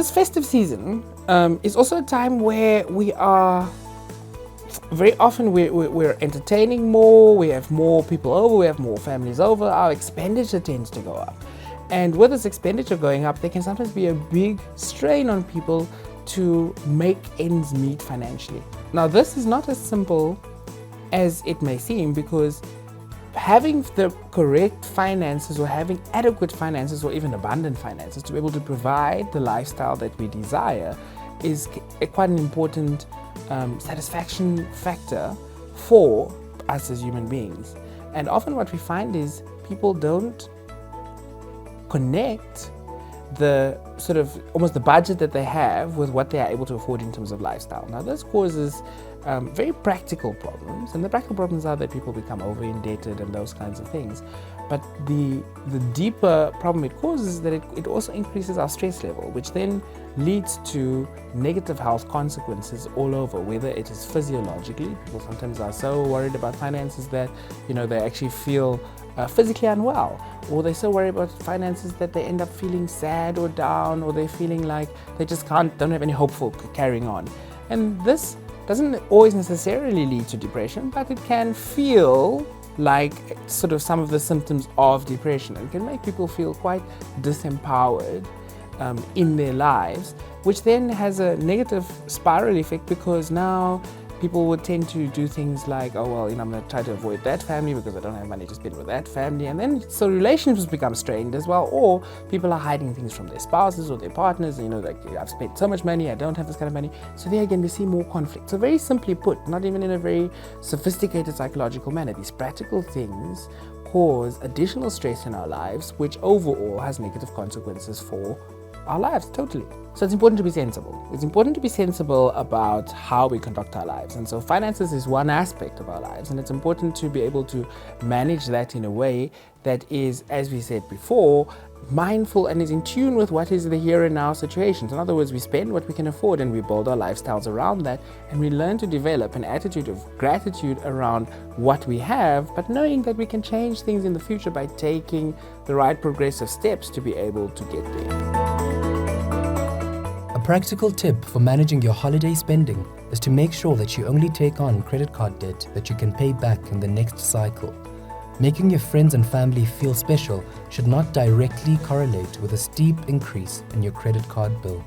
this festive season is also a time where we are very often we're entertaining more, we have more people over, we have more families over, our expenditure tends to go up. And with this expenditure going up, there can sometimes be a big strain on people to make ends meet financially. Now, this is not as simple as it may seem, because having the correct finances or having adequate finances or even abundant finances to be able to provide the lifestyle that we desire is quite an important satisfaction factor for us as human beings. And often what we find is people don't connect the sort of almost the budget that they have with what they are able to afford in terms of lifestyle. Now, this causes very practical problems, and the practical problems are that people become over indebted and those kinds of things. But the deeper problem it causes is that it also increases our stress level, which then leads to negative health consequences all over, whether it is physiologically. People sometimes are so worried about finances that, they actually feel physically unwell, or they're so worried about finances that they end up feeling sad or down, or they're feeling like they just don't have any hope for carrying on. And this doesn't always necessarily lead to depression, but it can feel like sort of some of the symptoms of depression. It can make people feel quite disempowered in their lives, which then has a negative spiral effect, because now people would tend to do things like, I'm going to try to avoid that family because I don't have money to spend with that family. And then so relationships become strained as well, or people are hiding things from their spouses or their partners. Like, I've spent so much money, I don't have this kind of money. So there again, we see more conflict. So very simply put, not even in a very sophisticated psychological manner, these practical things cause additional stress in our lives, which overall has negative consequences for our lives totally. So it's important to be sensible. It's important to be sensible about how we conduct our lives. And so finances is one aspect of our lives, and it's important to be able to manage that in a way that is, as we said before, mindful and is in tune with what is the here and now situations. In other words, we spend what we can afford and we build our lifestyles around that, and we learn to develop an attitude of gratitude around what we have, but knowing that we can change things in the future by taking the right progressive steps to be able to get there. A practical tip for managing your holiday spending is to make sure that you only take on credit card debt that you can pay back in the next cycle. Making your friends and family feel special should not directly correlate with a steep increase in your credit card bill.